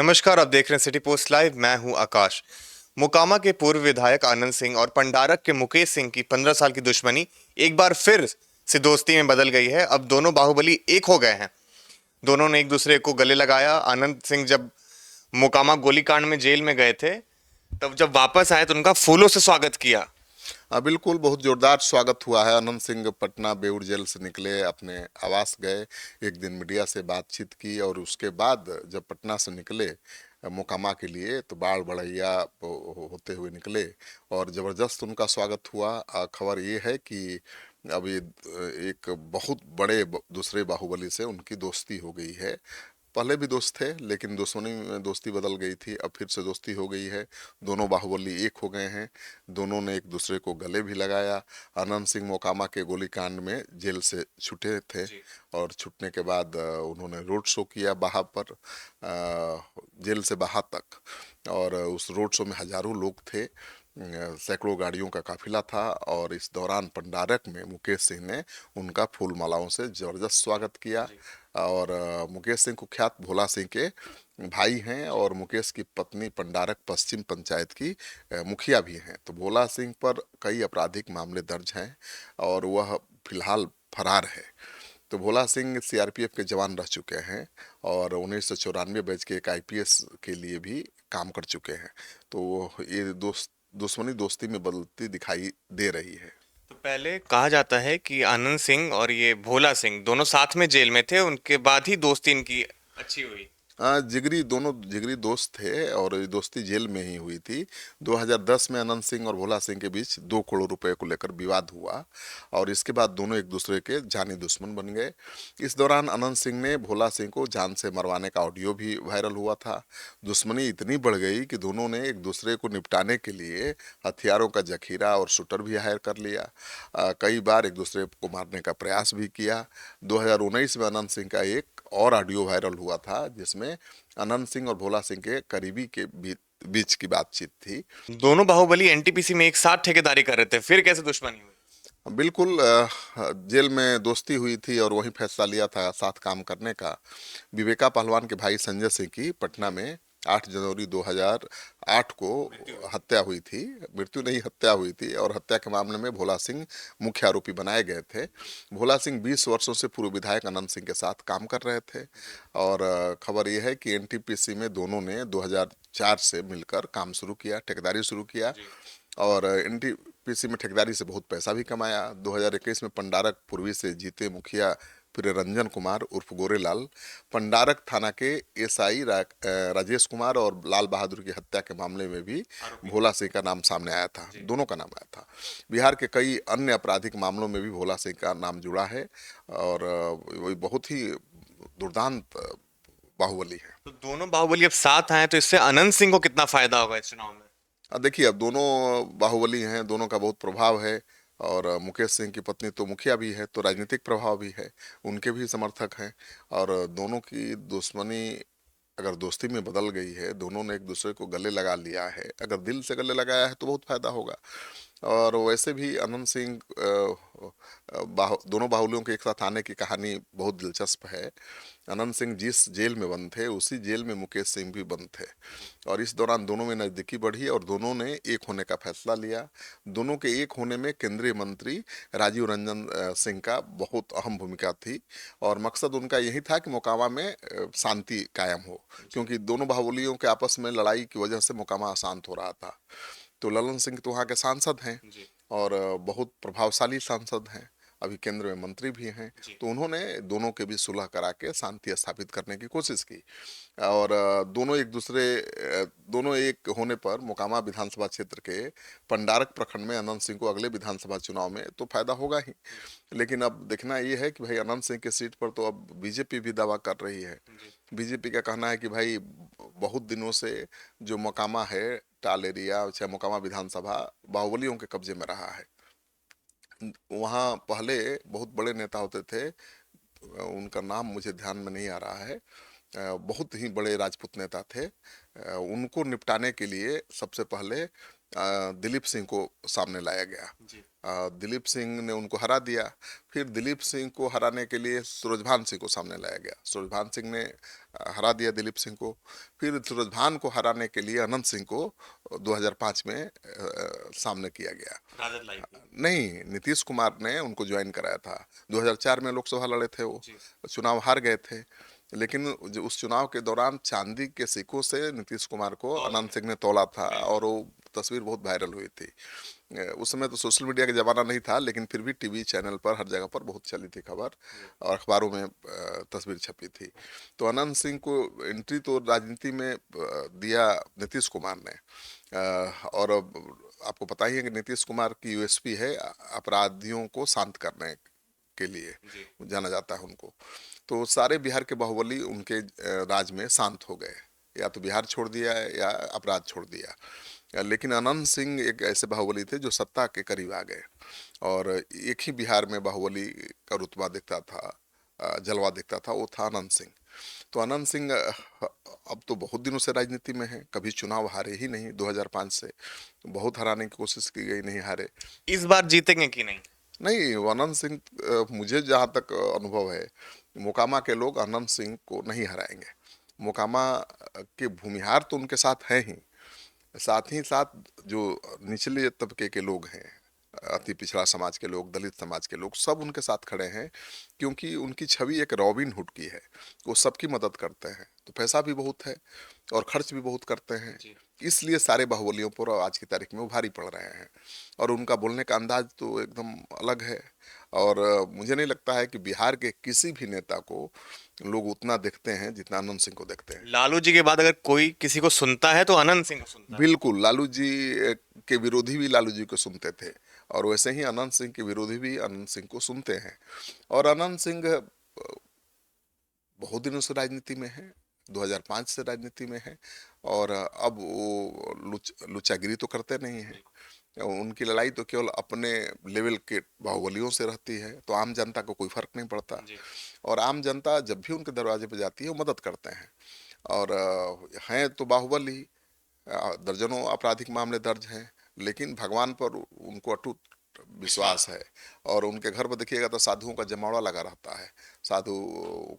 नमस्कार, आप देख रहे हैं सिटी पोस्ट लाइव। मैं हूं आकाश। मोकामा के पूर्व विधायक आनंद सिंह और पंडारक के मुकेश सिंह की 15 साल की दुश्मनी एक बार फिर से दोस्ती में बदल गई है। अब दोनों बाहुबली एक हो गए हैं। दोनों ने एक दूसरे को गले लगाया। आनंद सिंह जब मोकामा गोलीकांड में जेल में गए थे, तब जब वापस आए तो उनका फूलों से स्वागत किया। बिल्कुल बहुत जोरदार स्वागत हुआ है। अनंत सिंह पटना बेऊर जेल से निकले, अपने आवास गए, एक दिन मीडिया से बातचीत की और उसके बाद जब पटना से निकले मोकामा के लिए तो बाढ़ बढ़ैया होते हुए निकले और ज़बरदस्त उनका स्वागत हुआ। खबर ये है कि अभी एक बहुत बड़े दूसरे बाहुबली से उनकी दोस्ती हो गई है। पहले भी दोस्त थे लेकिन दुश्मनी में दोस्ती बदल गई थी, अब फिर से दोस्ती हो गई है। दोनों बाहुबली एक हो गए हैं। दोनों ने एक दूसरे को गले भी लगाया। आनंद सिंह मोकामा के गोलीकांड में जेल से छूटे थे और छूटने के बाद उन्होंने रोड शो किया बाहर पर, जेल से बाहर तक। और उस रोड शो में हजारों लोग थे, सैकड़ों गाड़ियों का काफिला था और इस दौरान पंडारक में मुकेश सिंह ने उनका फूल मालाओं से जबरदस्त स्वागत किया। और मुकेश सिंह कुख्यात भोला सिंह के भाई हैं और मुकेश की पत्नी पंडारक पश्चिम पंचायत की मुखिया भी हैं। तो भोला सिंह पर कई आपराधिक मामले दर्ज हैं और वह फिलहाल फरार है। तो भोला सिंह सीआरपीएफ के जवान रह चुके हैं और 1994 बैच के एक आईपीएस के लिए भी काम कर चुके हैं। तो ये दुश्मनी दोस्ती में बदलती दिखाई दे रही है। तो पहले कहा जाता है कि आनंद सिंह और ये भोला सिंह दोनों साथ में जेल में थे, उनके बाद ही दोस्ती इनकी अच्छी हुई। जिगरी दोनों जिगरी दोस्त थे और ये दोस्ती जेल में ही हुई थी। 2010 में अनंत सिंह और भोला सिंह के बीच 2 करोड़ रुपए को लेकर विवाद हुआ और इसके बाद दोनों एक दूसरे के जानी दुश्मन बन गए। इस दौरान अनंत सिंह ने भोला सिंह को जान से मरवाने का ऑडियो भी वायरल हुआ था। दुश्मनी इतनी बढ़ गई कि दोनों ने एक दूसरे को निपटाने के लिए हथियारों का जखीरा और शूटर भी हायर कर लिया। कई बार एक दूसरे को मारने का प्रयास भी किया। 2019 में अनंत सिंह का एक और ऑडियो वायरल हुआ था जिसमें अनंत सिंह और भोला सिंह के करीबी के बीच की बातचीत थी। दोनों बाहुबली एनटीपीसी में एक साथ ठेकेदारी कर रहे थे, फिर कैसे दुश्मनी हुई? बिल्कुल, जेल में दोस्ती हुई थी और वही फैसला लिया था साथ काम करने का। विवेका पहलवान के भाई संजय सिंह की पटना में 8 जनवरी 2008 को हत्या हुई थी। मृत्यु नहीं, हत्या हुई थी और हत्या के मामले में भोला सिंह मुख्य आरोपी बनाए गए थे। भोला सिंह 20 वर्षों से पूर्व विधायक अनंत सिंह के साथ काम कर रहे थे और खबर यह है कि एनटीपीसी में दोनों ने 2004 से मिलकर काम शुरू किया, ठेकेदारी शुरू किया और एनटीपीसी में ठेकेदारी से बहुत पैसा भी कमाया। 2021 में पंडारक पूर्वी से जीते मुखिया प्रियरंजन कुमार उर्फ गोरेलाल, पंडारक थाना के एसआई राजेश कुमार और लाल बहादुर की हत्या के मामले में भी भोला सिंह का नाम सामने आया था, दोनों का नाम आया था। बिहार के कई अन्य आपराधिक मामलों में भी भोला सिंह का नाम जुड़ा है और वो बहुत ही दुर्दांत बाहुबली है। तो दोनों बाहुबली अब साथ आए तो इससे अनंत सिंह को कितना फायदा होगा इस चुनाव में? देखिए, अब दोनों बाहुबली हैं, दोनों का बहुत प्रभाव है और मुकेश सिंह की पत्नी तो मुखिया भी है तो राजनीतिक प्रभाव भी है, उनके भी समर्थक हैं। और दोनों की दुश्मनी अगर दोस्ती में बदल गई है, दोनों ने एक दूसरे को गले लगा लिया है, अगर दिल से गले लगाया है तो बहुत फायदा होगा। और वैसे भी अनंत सिंह दोनों बाहुलियों के एक साथ आने की कहानी बहुत दिलचस्प है। अनंत सिंह जिस जेल में बंद थे उसी जेल में मुकेश सिंह भी बंद थे और इस दौरान दोनों में नज़दीकी बढ़ी और दोनों ने एक होने का फैसला लिया। दोनों के एक होने में केंद्रीय मंत्री राजीव रंजन सिंह का बहुत अहम भूमिका थी और मकसद उनका यही था कि मोकामा में शांति कायम हो, क्योंकि दोनों बाहुबलियों के आपस में लड़ाई की वजह से मोकामा अशांत हो रहा था। तो ललन सिंह तो वहाँ के सांसद हैं और बहुत प्रभावशाली सांसद हैं, अभी केंद्र में मंत्री भी हैं। तो उन्होंने दोनों के भी सुलह करा के शांति स्थापित करने की कोशिश की और दोनों एक होने पर मोकामा विधानसभा क्षेत्र के पंडारक प्रखंड में अनंत सिंह को अगले विधानसभा चुनाव में तो फायदा होगा ही। लेकिन अब देखना ये है कि भाई अनंत सिंह के सीट पर तो अब बीजेपी भी दावा कर रही है। बीजेपी का कहना है कि भाई बहुत दिनों से जो मोकामा है, टाल एरिया चाहे मोकामा विधानसभा बाहुबलियों के कब्जे में रहा है। वहाँ पहले बहुत बड़े नेता होते थे, उनका नाम मुझे ध्यान में नहीं आ रहा है, बहुत ही बड़े राजपूत नेता थे। उनको निपटाने के लिए सबसे पहले दिलीप सिंह को सामने लाया गया। दिलीप सिंह ने उनको हरा दिया। फिर दिलीप सिंह को हराने के लिए सूरजभान सिंह को सामने लाया गया। सूरजभान सिंह ने हरा दिया दिलीप सिंह को। फिर सूरजभान को हराने के लिए अनंत सिंह को 2005 में सामने किया गया। नहीं, नीतीश कुमार ने उनको ज्वाइन कराया था। 2004 में लोकसभा लड़े थे, वो चुनाव हार गए थे, लेकिन उस चुनाव के दौरान चांदी के सिक्कों से नीतीश कुमार को अनंत सिंह ने तोला था और वो तस्वीर बहुत वायरल हुई थी। उस समय तो सोशल मीडिया का ज़माना नहीं था, लेकिन फिर भी टीवी चैनल पर हर जगह पर बहुत चली थी खबर और अखबारों में तस्वीर छपी थी। तो अनंत सिंह को एंट्री तो राजनीति में दिया नीतीश कुमार ने। और आपको पता ही है कि नीतीश कुमार की यूएसपी है अपराधियों को शांत करने के लिए जाना जाता है उनको। तो सारे बिहार के बाहुबली उनके राज में शांत हो गए, या तो बिहार छोड़ दिया या अपराध छोड़ दिया। लेकिन अनंत सिंह एक ऐसे बाहुबली थे जो सत्ता के करीब आ गए, और एक ही बिहार में बाहुबली का रुतबा दिखता था, जलवा दिखता था, वो था अनंत सिंह। तो अनंत सिंह अब तो बहुत दिनों से राजनीति में है, कभी चुनाव हारे ही नहीं। 2005 से बहुत हराने की कोशिश की गई, नहीं हारे। इस बार जीतेंगे कि नहीं? नहीं, अनंत सिंह मुझे जहाँ तक अनुभव है, मोकामा के लोग अनंत सिंह को नहीं हराएंगे। मोकामा के भूमिहार तो उनके साथ हैं ही साथ जो निचले तबके के लोग हैं, अति पिछड़ा समाज के लोग, दलित समाज के लोग, सब उनके साथ खड़े हैं, क्योंकि उनकी छवि एक रॉबिन हुड की है। वो सबकी मदद करते हैं, तो पैसा भी बहुत है और खर्च भी बहुत करते हैं। इसलिए सारे बाहुबलियों पर आज की तारीख में वो भारी पड़ रहे हैं, और उनका बोलने का अंदाज तो एकदम अलग है। और मुझे नहीं लगता है कि बिहार के किसी भी नेता को लोग उतना देखते हैं जितना अनंत सिंह को देखते हैं। लालू जी के बाद अगर कोई किसी को सुनता है तो अनंत सिंह को सुनता है। बिल्कुल, लालू जी के विरोधी भी लालू जी को सुनते थे, और वैसे ही अनंत सिंह के विरोधी भी अनंत सिंह को सुनते हैं। और अनंत सिंह बहुत दिनों से राजनीति में है, 2005 से राजनीति में है, और अब वो लुच्चागिरी तो करते नहीं हैं। उनकी लड़ाई तो केवल अपने लेवल के बाहुबलियों से रहती है, तो आम जनता को कोई फर्क नहीं पड़ता। और आम जनता जब भी उनके दरवाजे पर जाती है, वो मदद करते हैं। और हैं तो बाहुबली, दर्जनों आपराधिक मामले दर्ज हैं, लेकिन भगवान पर उनको अटूट विश्वास है। और उनके घर पर देखिएगा तो साधुओं का जमावड़ा लगा रहता है, साधु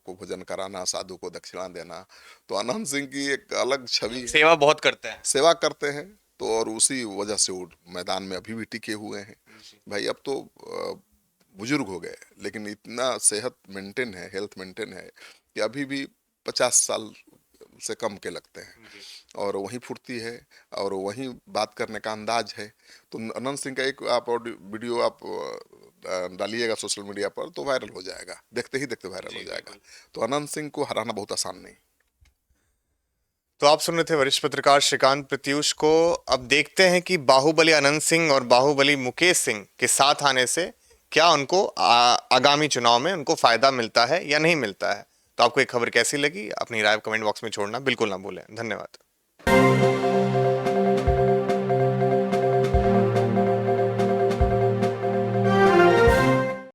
को भोजन कराना, साधु को दक्षिणा देना। तो अनंत सिंह की एक अलग छवि है। सेवा बहुत करते हैं। सेवा करते हैं, तो और उसी वजह से वो मैदान में अभी भी टिके हुए हैं। भाई अब तो बुजुर्ग हो गए, लेकिन इतना सेहत मेंटेन है, हेल्थ मेंटेन है, कि अभी भी 50 साल से कम के लगते हैं, और वही फुर्ती है और वही बात करने का अंदाज है। तो अनंत सिंह का एक आप वीडियो आप डालिएगा सोशल मीडिया पर, तो वायरल हो जाएगा, देखते ही देखते वायरल हो जाएगा। तो अनंत सिंह को हराना बहुत आसान नहीं। तो आप सुन रहे थे वरिष्ठ पत्रकार श्रीकांत प्रत्यूष को। अब देखते हैं कि बाहुबली अनंत सिंह और बाहुबली मुकेश सिंह के साथ आने से क्या उनको आगामी चुनाव में उनको फायदा मिलता है या नहीं मिलता है। तो आपको एक खबर कैसी लगी, अपनी राय कमेंट बॉक्स में छोड़ना बिल्कुल ना भूलें। धन्यवाद।